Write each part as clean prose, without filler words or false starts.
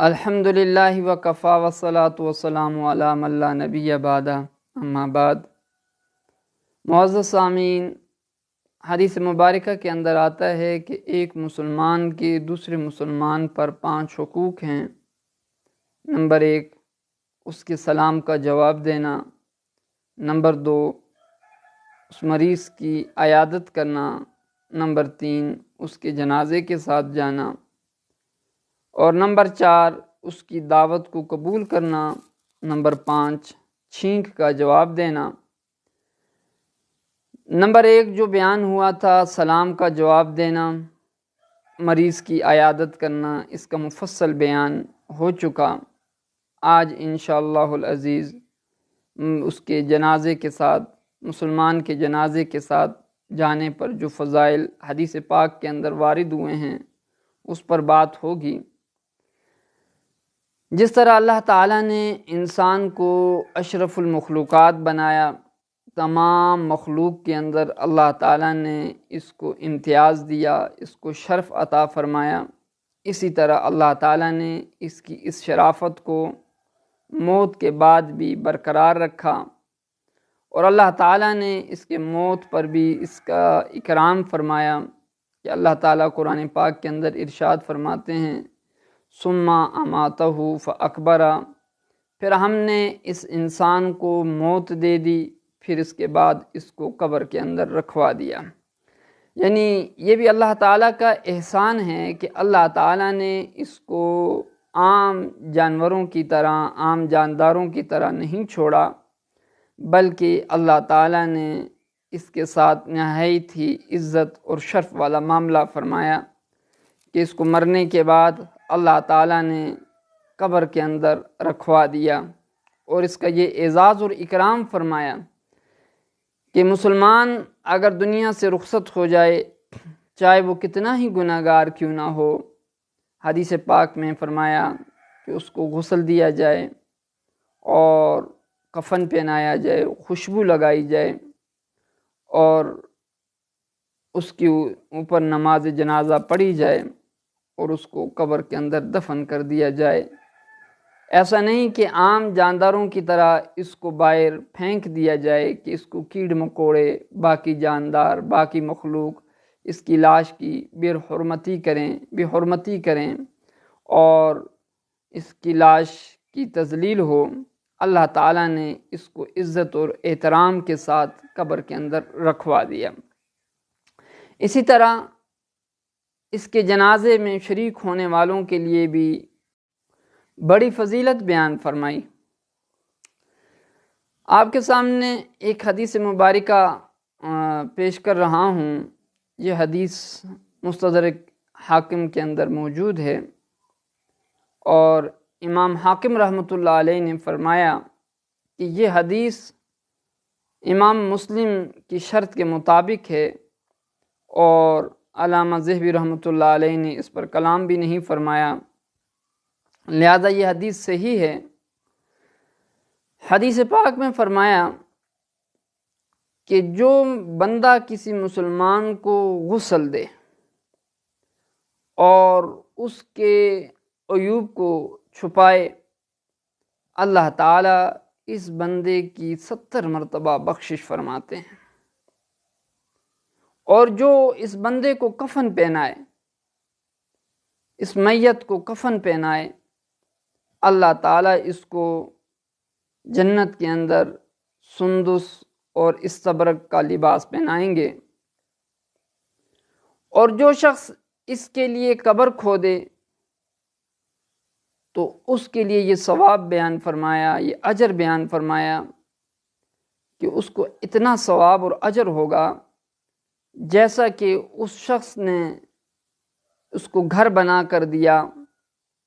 الحمدللہ وکفا والصلاۃ والسلام علی من لا نبی بعدہ اما بعد۔ معزز سامعین، حدیث مبارکہ کے اندر آتا ہے کہ ایک مسلمان کے دوسرے مسلمان پر 5 حقوق ہیں۔ نمبر 1، اس کے سلام کا جواب دینا۔ نمبر 2، اس مریض کی عیادت کرنا۔ نمبر 3، اس کے جنازے کے ساتھ جانا۔ اور نمبر 4، اس کی دعوت کو قبول کرنا۔ نمبر 5، چھینک کا جواب دینا۔ نمبر 1 جو بیان ہوا تھا، سلام کا جواب دینا، مریض کی عیادت کرنا، اس کا مفصل بیان ہو چکا۔ آج انشاءاللہ العزیز اس کے جنازے کے ساتھ، مسلمان کے جنازے کے ساتھ جانے پر جو فضائل حدیث پاک کے اندر وارد ہوئے ہیں اس پر بات ہوگی۔ جس طرح اللہ تعالیٰ نے انسان کو اشرف المخلوقات بنایا، تمام مخلوق کے اندر اللہ تعالیٰ نے اس کو امتیاز دیا، اس کو شرف عطا فرمایا، اسی طرح اللہ تعالیٰ نے اس کی اس شرافت کو موت کے بعد بھی برقرار رکھا، اور اللہ تعالیٰ نے اس کے موت پر بھی اس کا اکرام فرمایا کہ اللہ تعالیٰ قرآن پاک کے اندر ارشاد فرماتے ہیں ثم اماتہ فاکبرہ، پھر ہم نے اس انسان کو موت دے دی، پھر اس کے بعد اس کو قبر کے اندر رکھوا دیا۔ یعنی یہ بھی اللہ تعالیٰ کا احسان ہے کہ اللہ تعالیٰ نے اس کو عام جانوروں کی طرح، عام جانداروں کی طرح نہیں چھوڑا، بلکہ اللہ تعالیٰ نے اس کے ساتھ نہایت ہی عزت اور شرف والا معاملہ فرمایا کہ اس کو مرنے کے بعد اللہ تعالیٰ نے قبر کے اندر رکھوا دیا، اور اس کا یہ اعزاز اور اکرام فرمایا کہ مسلمان اگر دنیا سے رخصت ہو جائے، چاہے وہ کتنا ہی گناہ گار کیوں نہ ہو، حدیث پاک میں فرمایا کہ اس کو غسل دیا جائے اور کفن پہنایا جائے، خوشبو لگائی جائے، اور اس کے اوپر نماز جنازہ پڑھی جائے، اور اس کو قبر کے اندر دفن کر دیا جائے۔ ایسا نہیں کہ عام جانداروں کی طرح اس کو باہر پھینک دیا جائے کہ اس کو کیڑ مکوڑے، باقی جاندار، باقی مخلوق اس کی لاش کی بے حرمتی کریں اور اس کی لاش کی تذلیل ہو۔ اللہ تعالیٰ نے اس کو عزت اور احترام کے ساتھ قبر کے اندر رکھوا دیا۔ اسی طرح اس کے جنازے میں شریک ہونے والوں کے لیے بھی بڑی فضیلت بیان فرمائی۔ آپ کے سامنے ایک حدیث مبارکہ پیش کر رہا ہوں۔ یہ حدیث مستدرک حاکم کے اندر موجود ہے، اور امام حاکم رحمۃ اللہ علیہ نے فرمایا کہ یہ حدیث امام مسلم کی شرط کے مطابق ہے، اور علامہ ذہبی رحمۃ اللہ علیہ نے اس پر کلام بھی نہیں فرمایا، لہذا یہ حدیث صحیح ہے۔ حدیث پاک میں فرمایا کہ جو بندہ کسی مسلمان کو غسل دے اور اس کے عیوب کو چھپائے، اللہ تعالیٰ اس بندے کی 70 مرتبہ بخشش فرماتے ہیں، اور جو اس بندے کو کفن پہنائے، اس میت کو کفن پہنائے، اللہ تعالیٰ اس کو جنت کے اندر سندس اور استبرق کا لباس پہنائیں گے، اور جو شخص اس کے لیے قبر کھودے تو اس کے لیے یہ ثواب بیان فرمایا، یہ اجر بیان فرمایا کہ اس کو اتنا ثواب اور اجر ہوگا جیسا کہ اس شخص نے اس کو گھر بنا کر دیا،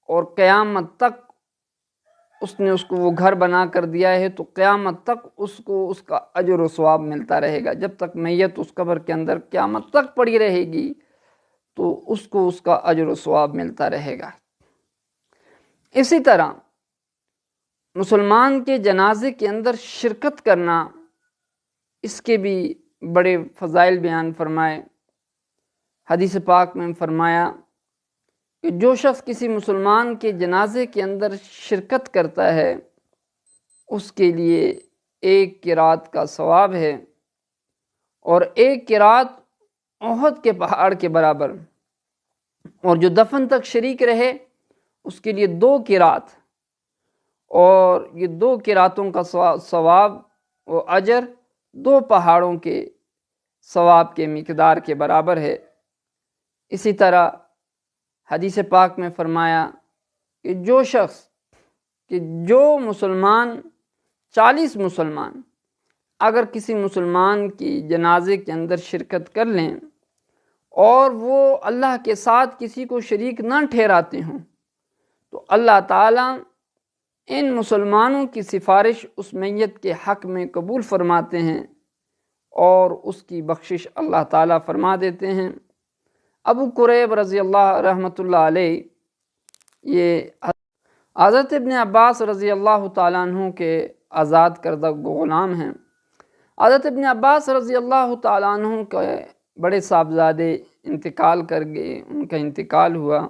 اور قیامت تک اس نے اس کو وہ گھر بنا کر دیا ہے، تو قیامت تک اس کو اس کا اجر و ثواب ملتا رہے گا۔ جب تک میت اس قبر کے اندر قیامت تک پڑی رہے گی تو اس کو اس کا اجر و ثواب ملتا رہے گا۔ اسی طرح مسلمان کے جنازے کے اندر شرکت کرنا، اس کے بھی بڑے فضائل بیان فرمائے۔ حدیث پاک میں فرمایا کہ جو شخص کسی مسلمان کے جنازے کے اندر شرکت کرتا ہے اس کے لیے ایک قرات کا ثواب ہے، اور ایک قرات احد کے پہاڑ کے برابر، اور جو دفن تک شریک رہے اس کے لیے 2 قرات، اور یہ 2 قراتوں کا ثواب و اجر 2 پہاڑوں کے ثواب کے مقدار کے برابر ہے۔ اسی طرح حدیث پاک میں فرمایا کہ جو مسلمان 40 مسلمان اگر کسی مسلمان کی جنازے کے اندر شرکت کر لیں اور وہ اللہ کے ساتھ کسی کو شریک نہ ٹھہراتے ہوں تو اللہ تعالیٰ ان مسلمانوں کی سفارش اس میت کے حق میں قبول فرماتے ہیں اور اس کی بخشش اللہ تعالیٰ فرما دیتے ہیں۔ ابو قریب رضی اللہ رحمۃ اللہ علیہ یہ حضرت ابن عباس رضی اللہ تعالیٰ عنہ کے آزاد کردہ غلام ہیں۔ حضرت ابن عباس رضی اللہ تعالیٰ عنہ کے بڑے صاحبزادے انتقال کر گئے، ان کا انتقال ہوا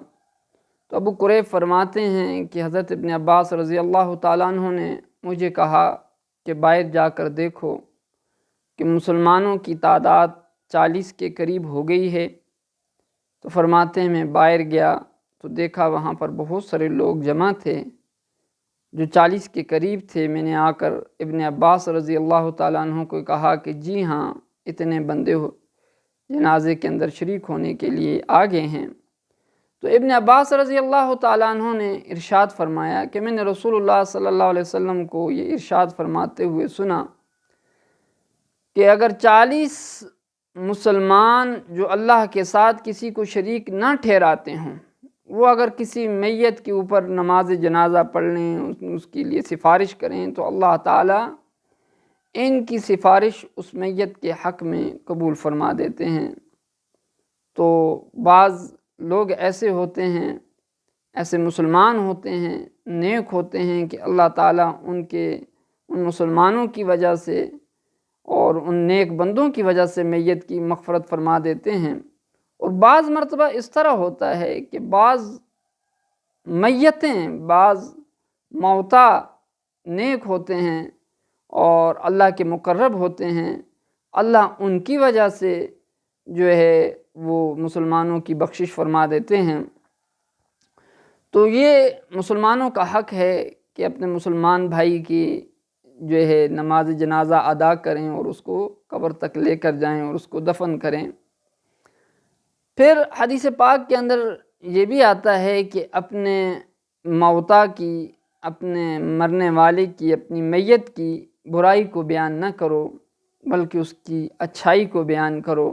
تو ابو قریب فرماتے ہیں کہ حضرت ابن عباس رضی اللہ تعالیٰ عنہ نے مجھے کہا کہ باہر جا کر دیکھو کہ مسلمانوں کی تعداد 40 کے قریب ہو گئی ہے۔ تو فرماتے ہیں میں باہر گیا تو دیکھا وہاں پر بہت سارے لوگ جمع تھے جو 40 کے قریب تھے۔ میں نے آ کر ابن عباس رضی اللہ تعالیٰ عنہ کو کہا کہ جی ہاں اتنے بندے جنازے کے اندر شریک ہونے کے لیے آ گئے ہیں۔ تو ابن عباس رضی اللہ تعالیٰ عنہ نے ارشاد فرمایا کہ میں نے رسول اللہ صلی اللہ علیہ وسلم کو یہ ارشاد فرماتے ہوئے سنا کہ اگر 40 مسلمان جو اللہ کے ساتھ کسی کو شریک نہ ٹھہراتے ہوں وہ اگر کسی میت کے اوپر نماز جنازہ پڑھ لیں، اس کے لیے سفارش کریں تو اللہ تعالیٰ ان کی سفارش اس میت کے حق میں قبول فرما دیتے ہیں۔ تو بعض لوگ ایسے ہوتے ہیں، ایسے مسلمان ہوتے ہیں، نیک ہوتے ہیں کہ اللہ تعالیٰ ان مسلمانوں کی وجہ سے اور ان نیک بندوں کی وجہ سے میت کی مغفرت فرما دیتے ہیں۔ اور بعض مرتبہ اس طرح ہوتا ہے کہ بعض میتیں، بعض موتا نیک ہوتے ہیں اور اللہ کے مقرب ہوتے ہیں، اللہ ان کی وجہ سے جو ہے وہ مسلمانوں کی بخشش فرما دیتے ہیں۔ تو یہ مسلمانوں کا حق ہے کہ اپنے مسلمان بھائی کی جو ہے نماز جنازہ ادا کریں اور اس کو قبر تک لے کر جائیں اور اس کو دفن کریں۔ پھر حدیث پاک کے اندر یہ بھی آتا ہے کہ اپنے موتا کی، اپنے مرنے والے کی، اپنی میت کی برائی کو بیان نہ کرو بلکہ اس کی اچھائی کو بیان کرو۔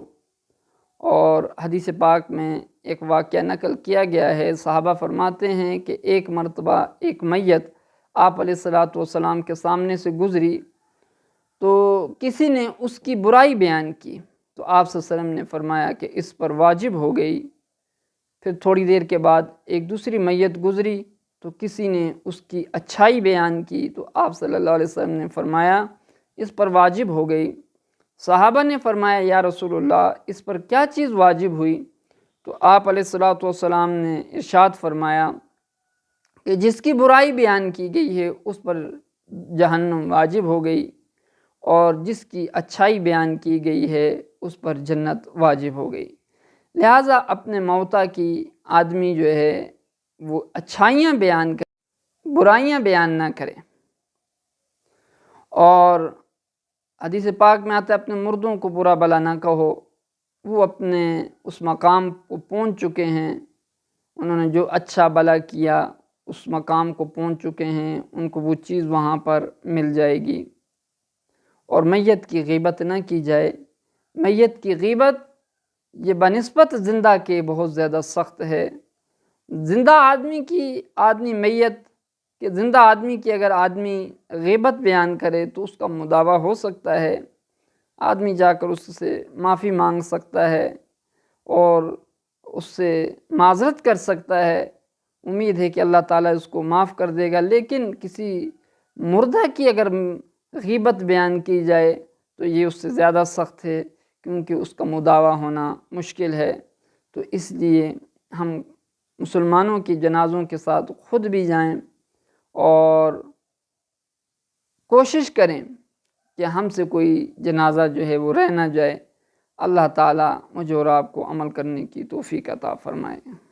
اور حدیث پاک میں ایک واقعہ نقل کیا گیا ہے، صحابہ فرماتے ہیں کہ ایک مرتبہ ایک میت آپ علیہ الصلاۃ والسلام کے سامنے سے گزری تو کسی نے اس کی برائی بیان کی تو آپ صلی اللہ علیہ وسلم نے فرمایا کہ اس پر واجب ہو گئی۔ پھر تھوڑی دیر کے بعد ایک دوسری میت گزری تو کسی نے اس کی اچھائی بیان کی تو آپ صلی اللہ علیہ وسلم نے فرمایا اس پر واجب ہو گئی۔ صحابہ نے فرمایا یا رسول اللہ اس پر کیا چیز واجب ہوئی؟ تو آپ علیہ الصلاۃ والسلام نے ارشاد فرمایا کہ جس کی برائی بیان کی گئی ہے اس پر جہنم واجب ہو گئی، اور جس کی اچھائی بیان کی گئی ہے اس پر جنت واجب ہو گئی۔ لہٰذا اپنے موتا کی آدمی جو ہے وہ اچھائیاں بیان کرے، برائیاں بیان نہ کرے۔ اور حدیث پاک میں آتا ہے اپنے مردوں کو برا بلا نہ کہو، وہ اپنے اس مقام کو پہنچ چکے ہیں، انہوں نے جو اچھا بلا کیا اس مقام کو پہنچ چکے ہیں، ان کو وہ چیز وہاں پر مل جائے گی۔ اور میت کی غیبت نہ کی جائے۔ میت کی غیبت یہ بنسبت زندہ کے بہت زیادہ سخت ہے۔ زندہ آدمی کی میت کہ زندہ آدمی کی اگر آدمی غیبت بیان کرے تو اس کا مداوع ہو سکتا ہے، آدمی جا کر اس سے معافی مانگ سکتا ہے اور اس سے معذرت کر سکتا ہے، امید ہے کہ اللہ تعالیٰ اس کو معاف کر دے گا۔ لیکن کسی مردہ کی اگر غیبت بیان کی جائے تو یہ اس سے زیادہ سخت ہے، کیونکہ اس کا مداوع ہونا مشکل ہے۔ تو اس لیے ہم مسلمانوں کی جنازوں کے ساتھ خود بھی جائیں اور کوشش کریں کہ ہم سے کوئی جنازہ جو ہے وہ رہ نہ جائے۔ اللہ تعالیٰ مجھے اور آپ کو عمل کرنے کی توفیق عطا فرمائے۔